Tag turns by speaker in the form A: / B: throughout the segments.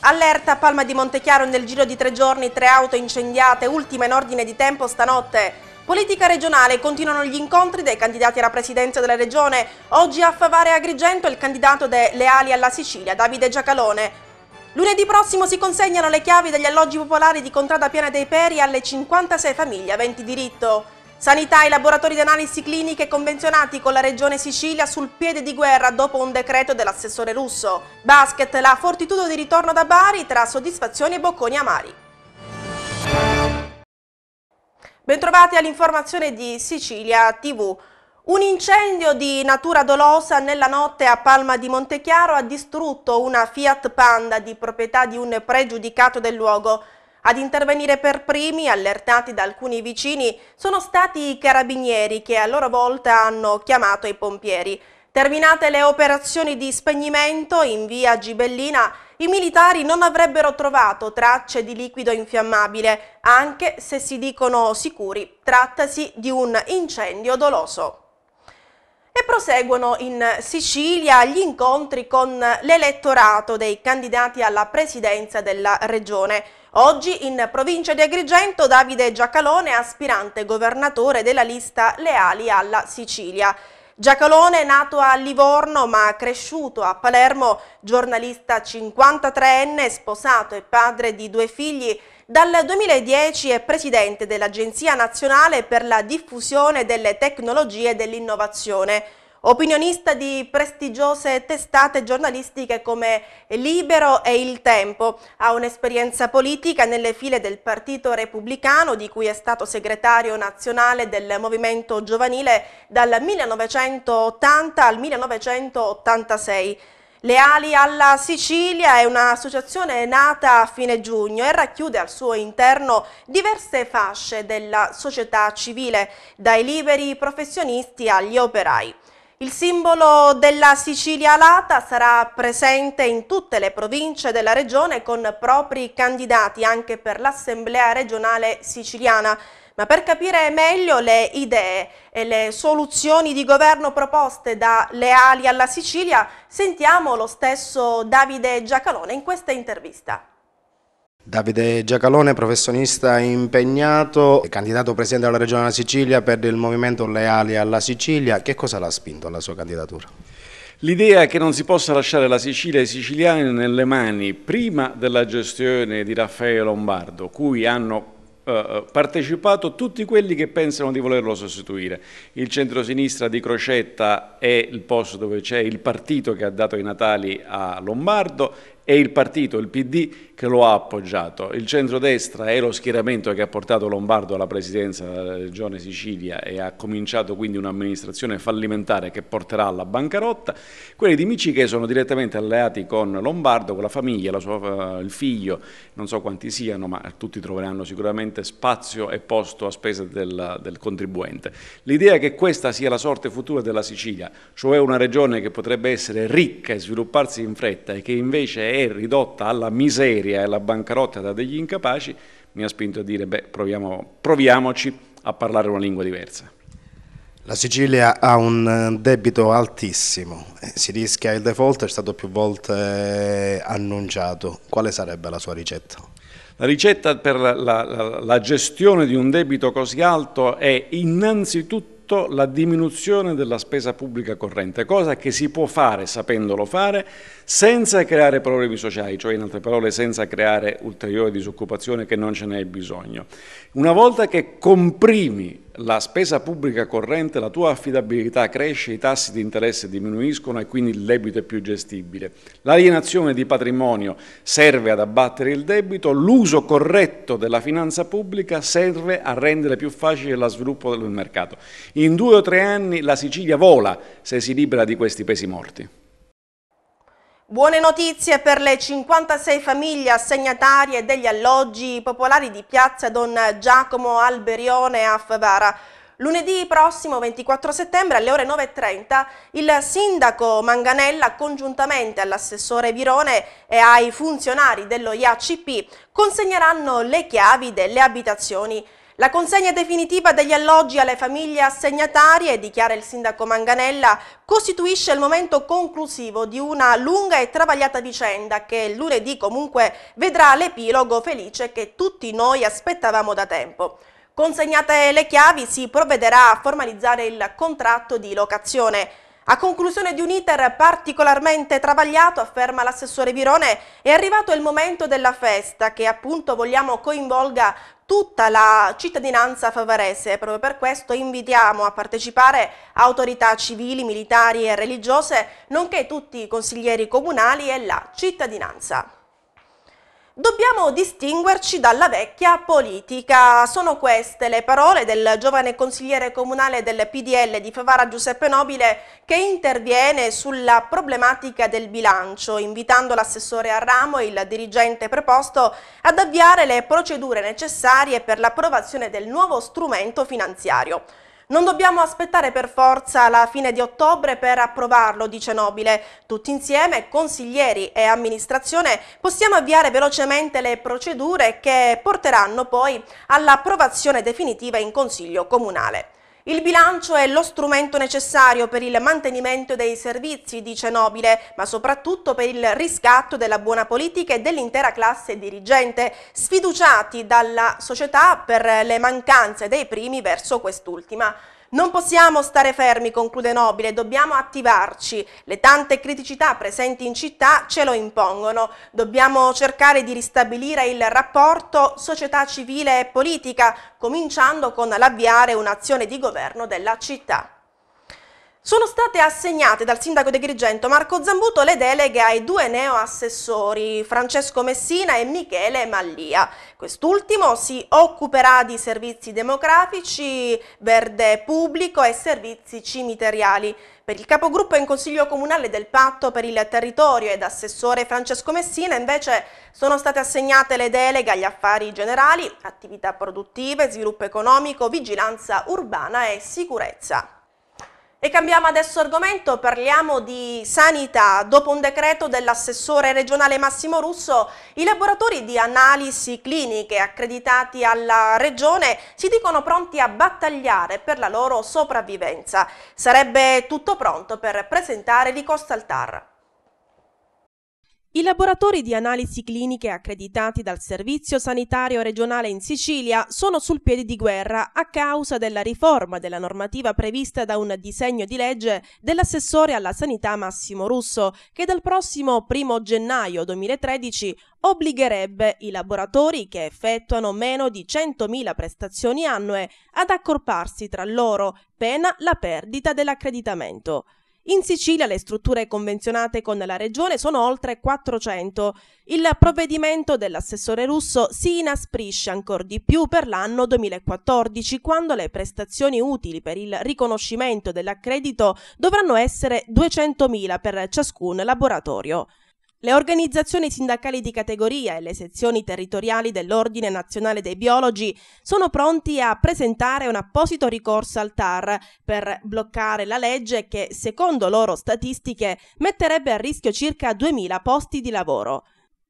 A: Allerta a Palma di Montechiaro, nel giro di 3 giorni 3 auto incendiate, ultima in ordine di tempo stanotte. Politica regionale, continuano gli incontri dei candidati alla presidenza della regione. Oggi a Favara e Agrigento il candidato dei Leali alla Sicilia, Davide Giacalone. Lunedì prossimo si consegnano le chiavi degli alloggi popolari di Contrada Piana dei Peri alle 56 famiglie aventi diritto. Sanità e laboratori di analisi cliniche convenzionati con la Regione Sicilia sul piede di guerra dopo un decreto dell'assessore Russo. Basket, la Fortitudo di ritorno da Bari tra soddisfazioni e bocconi amari. Bentrovati all'informazione di Sicilia TV. Un incendio di natura dolosa nella notte a Palma di Montechiaro ha distrutto una Fiat Panda di proprietà di un pregiudicato del luogo. Ad intervenire per primi, allertati da alcuni vicini, sono stati i carabinieri che a loro volta hanno chiamato i pompieri. Terminate le operazioni di spegnimento in via Gibellina, i militari non avrebbero trovato tracce di liquido infiammabile, anche se si dicono sicuri, trattasi di un incendio doloso. E proseguono in Sicilia gli incontri con l'elettorato dei candidati alla presidenza della regione. Oggi in provincia di Agrigento Davide Giacalone, aspirante governatore della lista Leali alla Sicilia. Giacalone, nato a Livorno ma cresciuto a Palermo, giornalista 53enne, sposato e padre di 2 figli, dal 2010 è presidente dell'Agenzia Nazionale per la Diffusione delle Tecnologie e dell'Innovazione. Opinionista di prestigiose testate giornalistiche come Libero e Il Tempo, ha un'esperienza politica nelle file del Partito Repubblicano, di cui è stato segretario nazionale del Movimento Giovanile dal 1980 al 1986. Leali alla Sicilia è un'associazione nata a fine giugno e racchiude al suo interno diverse fasce della società civile, dai liberi professionisti agli operai. Il simbolo della Sicilia alata sarà presente in tutte le province della regione con propri candidati anche per l'Assemblea regionale siciliana. Ma per capire meglio le idee e le soluzioni di governo proposte da Leali alla Sicilia, sentiamo lo stesso Davide Giacalone in questa intervista.
B: Davide Giacalone, professionista impegnato, candidato presidente della Regione della Sicilia per il movimento Leali alla Sicilia. Che cosa l'ha spinto alla sua candidatura?
C: L'idea è che non si possa lasciare la Sicilia e i siciliani nelle mani prima della gestione di Raffaele Lombardo, cui hanno partecipato tutti quelli che pensano di volerlo sostituire. Il centrosinistra di Crocetta è il posto dove c'è il partito che ha dato i natali a Lombardo e il partito, il PD, che lo ha appoggiato. Il centrodestra è lo schieramento che ha portato Lombardo alla presidenza della Regione Sicilia e ha cominciato quindi un'amministrazione fallimentare che porterà alla bancarotta. Quelli di Miciche sono direttamente alleati con Lombardo, con la famiglia, il figlio, non so quanti siano, ma tutti troveranno sicuramente spazio e posto a spese del contribuente. L'idea è che questa sia la sorte futura della Sicilia, cioè una regione che potrebbe essere ricca e svilupparsi in fretta e che invece è ridotta alla miseria e alla bancarotta da degli incapaci, mi ha spinto a dire, proviamoci a parlare una lingua diversa.
B: La Sicilia ha un debito altissimo, si rischia il default, è stato più volte annunciato. Quale sarebbe la sua ricetta?
C: La ricetta per la gestione di un debito così alto è innanzitutto la diminuzione della spesa pubblica corrente, cosa che si può fare sapendolo fare senza creare problemi sociali, cioè in altre parole senza creare ulteriore disoccupazione che non ce n'è bisogno. Una volta che comprimi la spesa pubblica corrente, la tua affidabilità cresce, i tassi di interesse diminuiscono e quindi il debito è più gestibile. L'alienazione di patrimonio serve ad abbattere il debito, l'uso corretto della finanza pubblica serve a rendere più facile lo sviluppo del mercato. In 2 o 3 anni la Sicilia vola se si libera di questi pesi morti.
A: Buone notizie per le 56 famiglie assegnatarie degli alloggi popolari di piazza Don Giacomo Alberione a Favara. Lunedì prossimo 24 settembre alle ore 9:30 il sindaco Manganella, congiuntamente all'assessore Virone e ai funzionari dello IACP, consegneranno le chiavi delle abitazioni. La consegna definitiva degli alloggi alle famiglie assegnatarie, dichiara il sindaco Manganella, costituisce il momento conclusivo di una lunga e travagliata vicenda che lunedì comunque vedrà l'epilogo felice che tutti noi aspettavamo da tempo. Consegnate le chiavi si provvederà a formalizzare il contratto di locazione. A conclusione di un iter particolarmente travagliato, afferma l'assessore Virone, è arrivato il momento della festa che appunto vogliamo coinvolga tutta la cittadinanza favarese. Proprio per questo invitiamo a partecipare autorità civili, militari e religiose, nonché tutti i consiglieri comunali e la cittadinanza. Dobbiamo distinguerci dalla vecchia politica. Sono queste le parole del giovane consigliere comunale del PDL di Favara Giuseppe Nobile, che interviene sulla problematica del bilancio, invitando l'assessore a ramo e il dirigente preposto ad avviare le procedure necessarie per l'approvazione del nuovo strumento finanziario. Non dobbiamo aspettare per forza la fine di ottobre per approvarlo, dice Nobile. Tutti insieme, consiglieri e amministrazione, possiamo avviare velocemente le procedure che porteranno poi all'approvazione definitiva in Consiglio Comunale. Il bilancio è lo strumento necessario per il mantenimento dei servizi, dice Nobile, ma soprattutto per il riscatto della buona politica e dell'intera classe dirigente, sfiduciati dalla società per le mancanze dei primi verso quest'ultima. Non possiamo stare fermi, conclude Nobile, dobbiamo attivarci. Le tante criticità presenti in città ce lo impongono. Dobbiamo cercare di ristabilire il rapporto società civile e politica, cominciando con l'avviare un'azione di governo della città. Sono state assegnate dal sindaco di Agrigento Marco Zambuto le deleghe ai due neoassessori, Francesco Messina e Michele Mallia. Quest'ultimo si occuperà di servizi demografici, verde pubblico e servizi cimiteriali. Per il capogruppo in Consiglio Comunale del Patto per il Territorio ed assessore Francesco Messina invece sono state assegnate le deleghe agli affari generali, attività produttive, sviluppo economico, vigilanza urbana e sicurezza. E cambiamo adesso argomento, parliamo di sanità. Dopo un decreto dell'assessore regionale Massimo Russo, i laboratori di analisi cliniche accreditati alla regione si dicono pronti a battagliare per la loro sopravvivenza. Sarebbe tutto pronto per presentare ricorso al TAR. I laboratori di analisi cliniche accreditati dal Servizio Sanitario Regionale in Sicilia sono sul piede di guerra a causa della riforma della normativa prevista da un disegno di legge dell'assessore alla sanità Massimo Russo, che dal prossimo 1 gennaio 2013 obbligherebbe i laboratori che effettuano meno di 100.000 prestazioni annue ad accorparsi tra loro, pena la perdita dell'accreditamento. In Sicilia le strutture convenzionate con la regione sono oltre 400. Il provvedimento dell'assessore Russo si inasprisce ancor di più per l'anno 2014, quando le prestazioni utili per il riconoscimento dell'accredito dovranno essere 200.000 per ciascun laboratorio. Le organizzazioni sindacali di categoria e le sezioni territoriali dell'Ordine Nazionale dei Biologi sono pronti a presentare un apposito ricorso al TAR per bloccare la legge che, secondo loro statistiche, metterebbe a rischio circa 2.000 posti di lavoro.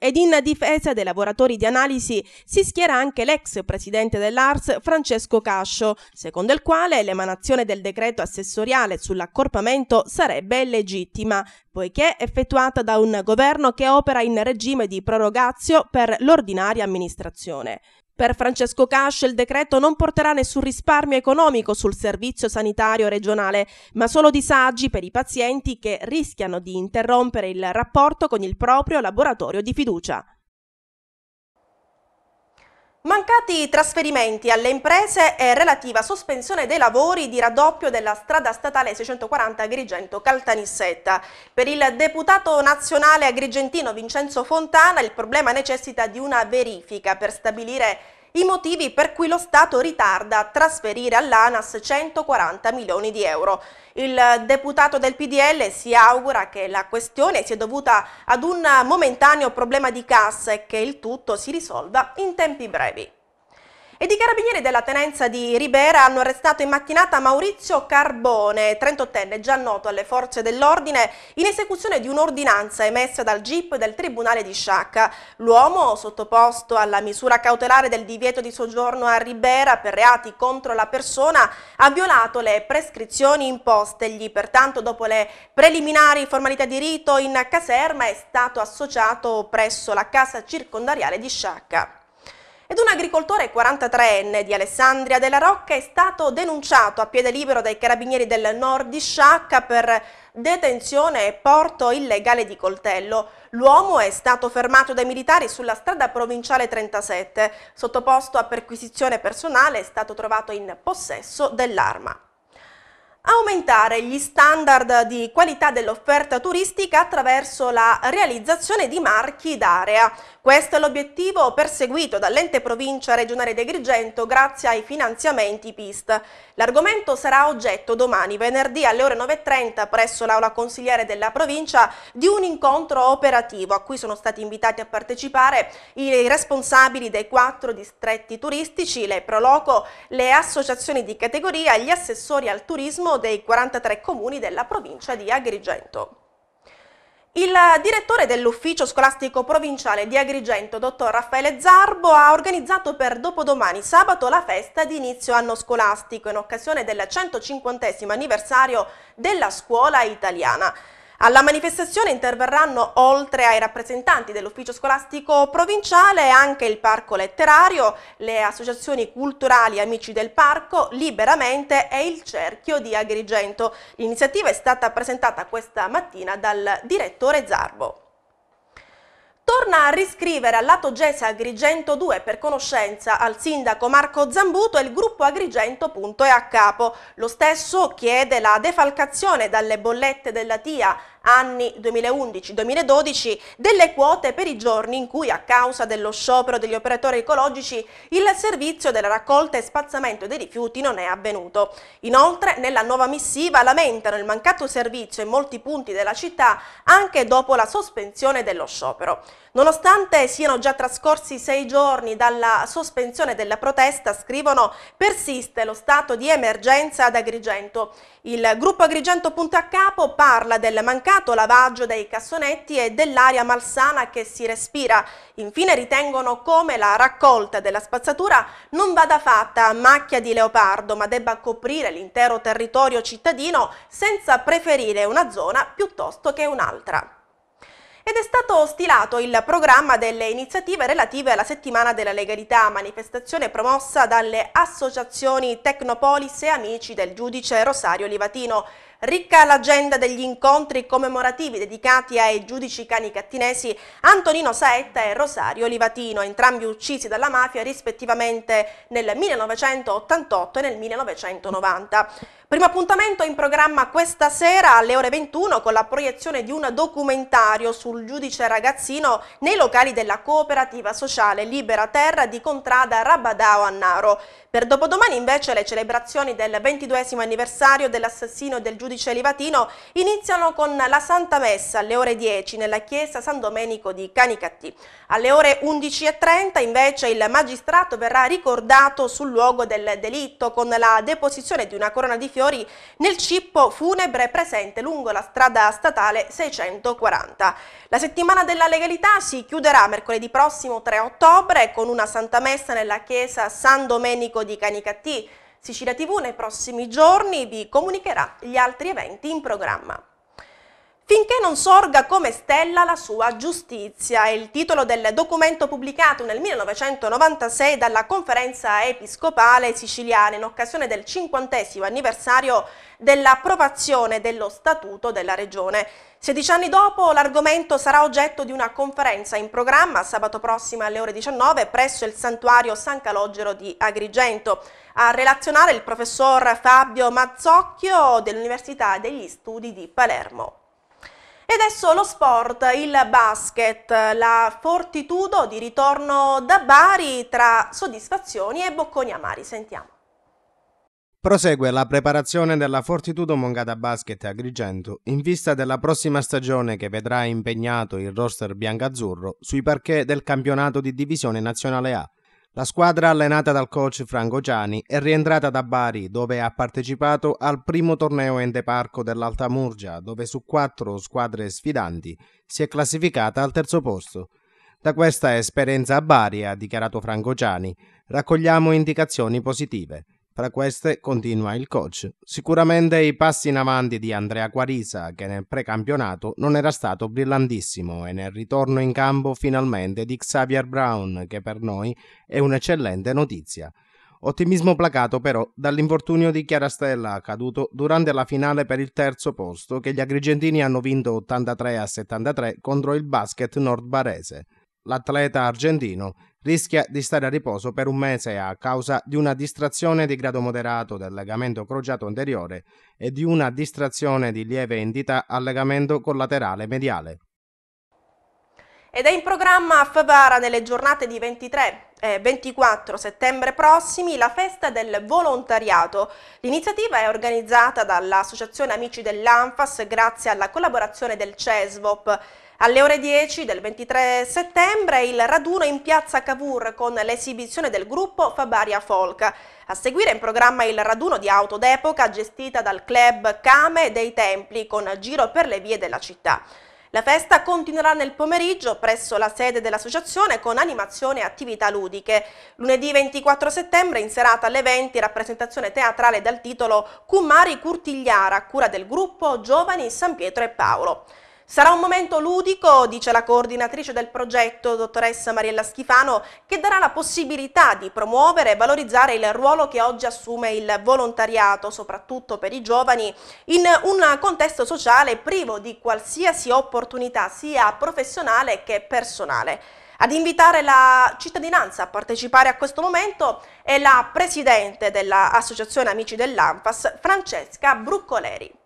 A: Ed in difesa dei lavoratori di analisi si schiera anche l'ex presidente dell'ARS Francesco Cascio, secondo il quale l'emanazione del decreto assessoriale sull'accorpamento sarebbe legittima, poiché effettuata da un governo che opera in regime di prorogatio per l'ordinaria amministrazione. Per Francesco Cascio il decreto non porterà nessun risparmio economico sul servizio sanitario regionale, ma solo disagi per i pazienti che rischiano di interrompere il rapporto con il proprio laboratorio di fiducia. Mancati trasferimenti alle imprese e relativa sospensione dei lavori di raddoppio della strada statale 640 Agrigento-Caltanissetta. Per il deputato nazionale agrigentino Vincenzo Fontana il problema necessita di una verifica per stabilire i motivi per cui lo Stato ritarda a trasferire all'ANAS 140 milioni di euro. Il deputato del PDL si augura che la questione sia dovuta ad un momentaneo problema di cassa e che il tutto si risolva in tempi brevi. ed i carabinieri della tenenza di Ribera hanno arrestato in mattinata Maurizio Carbone, 38enne, già noto alle forze dell'ordine, in esecuzione di un'ordinanza emessa dal GIP del Tribunale di Sciacca. L'uomo, sottoposto alla misura cautelare del divieto di soggiorno a Ribera per reati contro la persona, ha violato le prescrizioni impostegli. Pertanto, dopo le preliminari formalità di rito in caserma, è stato associato presso la casa circondariale di Sciacca. Ed un agricoltore 43enne di Alessandria della Rocca è stato denunciato a piede libero dai carabinieri del nord di Sciacca per detenzione e porto illegale di coltello. L'uomo è stato fermato dai militari sulla strada provinciale 37. Sottoposto a perquisizione personale, è stato trovato in possesso dell'arma. Aumentare gli standard di qualità dell'offerta turistica attraverso la realizzazione di marchi d'area. Questo è l'obiettivo perseguito dall'ente provincia regionale di Agrigento grazie ai finanziamenti PIST. L'argomento sarà oggetto domani, venerdì alle ore 9:30 presso l'aula consigliere della provincia di un incontro operativo a cui sono stati invitati a partecipare i responsabili dei 4 distretti turistici, le Proloco, le associazioni di categoria e gli assessori al turismo dei 43 comuni della provincia di Agrigento. Il direttore dell'ufficio scolastico provinciale di Agrigento, dottor Raffaele Zarbo, ha organizzato per dopodomani sabato la festa di inizio anno scolastico in occasione del 150° anniversario della scuola italiana. Alla manifestazione interverranno, oltre ai rappresentanti dell'ufficio scolastico provinciale, anche il parco letterario, le associazioni culturali Amici del Parco, Liberamente e il Cerchio di Agrigento. L'iniziativa è stata presentata questa mattina dal direttore Zarbo. Torna a riscrivere al lato GESE Agrigento 2 per conoscenza al sindaco Marco Zambuto e il gruppo Agrigento Punto è a capo. Lo stesso chiede la defalcazione dalle bollette della TIA anni 2011-2012 delle quote per i giorni in cui, a causa dello sciopero degli operatori ecologici, il servizio della raccolta e spazzamento dei rifiuti non è avvenuto. Inoltre, nella nuova missiva lamentano il mancato servizio in molti punti della città anche dopo la sospensione dello sciopero. Nonostante siano già trascorsi 6 giorni dalla sospensione della protesta, scrivono, persiste lo stato di emergenza ad Agrigento. Il gruppo Agrigento Punto a capo parla del mancato lavaggio dei cassonetti e dell'aria malsana che si respira. Infine ritengono come la raccolta della spazzatura non vada fatta a macchia di leopardo, ma debba coprire l'intero territorio cittadino senza preferire una zona piuttosto che un'altra. Ed è stato stilato il programma delle iniziative relative alla settimana della legalità, manifestazione promossa dalle associazioni Tecnopolis e Amici del giudice Rosario Livatino. Ricca l'agenda degli incontri commemorativi dedicati ai giudici canicattinesi Antonino Saetta e Rosario Livatino, entrambi uccisi dalla mafia rispettivamente nel 1988 e nel 1990. Primo appuntamento in programma questa sera alle ore 21 con la proiezione di un documentario sul giudice ragazzino nei locali della cooperativa sociale Libera Terra di Contrada Rabadao a Naro. Per dopodomani invece le celebrazioni del 22° anniversario dell'assassino del giudice Livatino iniziano con la Santa Messa alle ore 10 nella chiesa San Domenico di Canicattì. Alle ore 11:30 invece il magistrato verrà ricordato sul luogo del delitto con la deposizione di una corona di fiori nel cippo funebre presente lungo la strada statale 640. La settimana della legalità si chiuderà mercoledì prossimo 3 ottobre con una Santa Messa nella chiesa San Domenico di Canicattì. Sicilia TV nei prossimi giorni vi comunicherà gli altri eventi in programma. Finché non sorga come stella la sua giustizia è il titolo del documento pubblicato nel 1996 dalla Conferenza Episcopale Siciliana in occasione del 50° anniversario dell'approvazione dello Statuto della Regione. 16 anni dopo l'argomento sarà oggetto di una conferenza in programma sabato prossimo alle ore 19 presso il Santuario San Calogero di Agrigento. A relazionare il professor Fabio Mazzocchio dell'Università degli Studi di Palermo. E adesso lo sport, il basket, la Fortitudo di ritorno da Bari tra soddisfazioni e bocconi amari. Sentiamo.
B: Prosegue la preparazione della Fortitudo Mongada Basket Agrigento in vista della prossima stagione che vedrà impegnato il roster biancazzurro sui parquet del campionato di Divisione Nazionale A. La squadra allenata dal coach Franco Giani è rientrata da Bari, dove ha partecipato al primo torneo Ente Parco dell'Alta Murgia, dove su 4 squadre sfidanti si è classificata al terzo posto. Da questa esperienza a Bari, ha dichiarato Franco Giani, raccogliamo indicazioni positive. Fra queste, continua il coach, sicuramente i passi in avanti di Andrea Quarisa, che nel precampionato non era stato brillantissimo, e nel ritorno in campo finalmente di Xavier Brown, che per noi è un'eccellente notizia. Ottimismo placato però dall'infortunio di Chiarastella, accaduto durante la finale per il terzo posto, che gli agrigentini hanno vinto 83-73 contro il Basket Nord Barese. L'atleta argentino rischia di stare a riposo per un mese a causa di una distrazione di grado moderato del legamento crociato anteriore e di una distrazione di lieve entità al legamento collaterale mediale.
A: Ed è in programma a Favara nelle giornate di 23 e 24 settembre prossimi la festa del volontariato. L'iniziativa è organizzata dall'Associazione Amici dell'Anfas grazie alla collaborazione del CESVOP. Alle ore 10 del 23 settembre il raduno in piazza Cavour con l'esibizione del gruppo Fabaria Folk. A seguire in programma il raduno di auto d'epoca gestita dal club Came dei Templi con giro per le vie della città. La festa continuerà nel pomeriggio presso la sede dell'associazione con animazione e attività ludiche. Lunedì 24 settembre in serata alle 20 rappresentazione teatrale dal titolo Cumari Curtigliara a cura del gruppo Giovani San Pietro e Paolo. Sarà un momento ludico, dice la coordinatrice del progetto, dottoressa Mariella Schifano, che darà la possibilità di promuovere e valorizzare il ruolo che oggi assume il volontariato, soprattutto per i giovani, in un contesto sociale privo di qualsiasi opportunità, sia professionale che personale. Ad invitare la cittadinanza a partecipare a questo momento è la presidente dell'Associazione Amici dell'Anfas, Francesca Bruccoleri.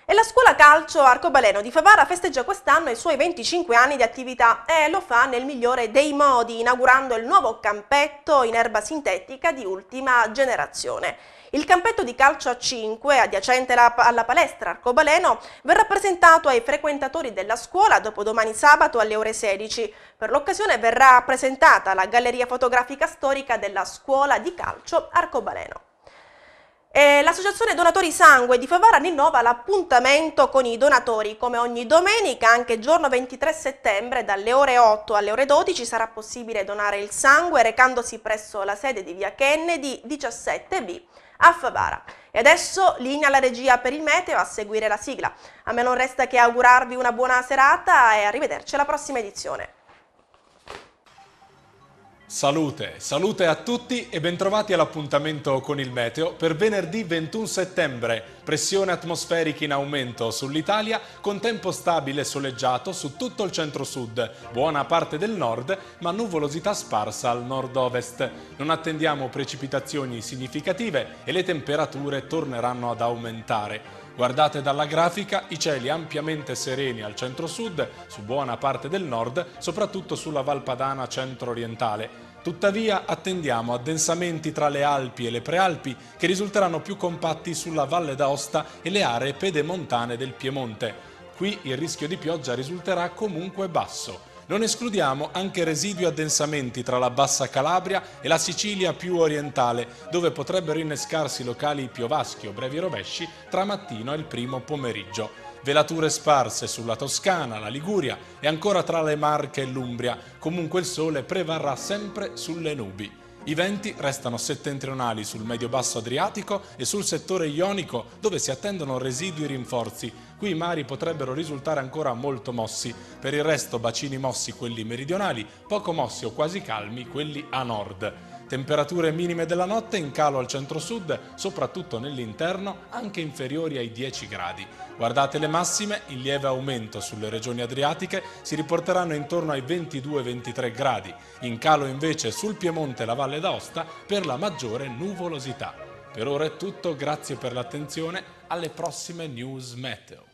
A: E la scuola calcio Arcobaleno di Favara festeggia quest'anno i suoi 25 anni di attività e lo fa nel migliore dei modi, inaugurando il nuovo campetto in erba sintetica di ultima generazione. Il campetto di calcio a 5, adiacente alla palestra Arcobaleno, verrà presentato ai frequentatori della scuola dopodomani sabato alle ore 16. Per l'occasione verrà presentata la galleria fotografica storica della scuola di calcio Arcobaleno. L'Associazione Donatori Sangue di Favara rinnova l'appuntamento con i donatori. Come ogni domenica, anche giorno 23 settembre, dalle ore 8 alle ore 12 sarà possibile donare il sangue recandosi presso la sede di via Kennedy 17B a Favara. E adesso linea alla regia per il meteo, a seguire la sigla. A me non resta che augurarvi una buona serata e arrivederci alla prossima edizione.
D: Salute a tutti e bentrovati all'appuntamento con il meteo per venerdì 21 settembre. Pressione atmosferica in aumento sull'Italia con tempo stabile e soleggiato su tutto il centro-sud, buona parte del nord, ma nuvolosità sparsa al nord-ovest. Non attendiamo precipitazioni significative e le temperature torneranno ad aumentare. Guardate dalla grafica i cieli ampiamente sereni al centro-sud, su buona parte del nord, soprattutto sulla Val Padana centro-orientale. Tuttavia attendiamo addensamenti tra le Alpi e le Prealpi che risulteranno più compatti sulla Valle d'Aosta e le aree pedemontane del Piemonte. Qui il rischio di pioggia risulterà comunque basso. Non escludiamo anche residui addensamenti tra la Bassa Calabria e la Sicilia più orientale, dove potrebbero innescarsi locali piovaschi o brevi rovesci tra mattino e il primo pomeriggio. Velature sparse sulla Toscana, la Liguria e ancora tra le Marche e l'Umbria. Comunque il sole prevarrà sempre sulle nubi. I venti restano settentrionali sul medio-basso Adriatico e sul settore ionico, dove si attendono residui rinforzi. Qui i mari potrebbero risultare ancora molto mossi. Per il resto bacini mossi quelli meridionali, poco mossi o quasi calmi quelli a nord. Temperature minime della notte in calo al centro-sud, soprattutto nell'interno, anche inferiori ai 10 gradi. Guardate le massime, in lieve aumento sulle regioni adriatiche si riporteranno intorno ai 22-23 gradi. In calo invece sul Piemonte e la Valle d'Aosta per la maggiore nuvolosità. Per ora è tutto, grazie per l'attenzione, alle prossime news meteo.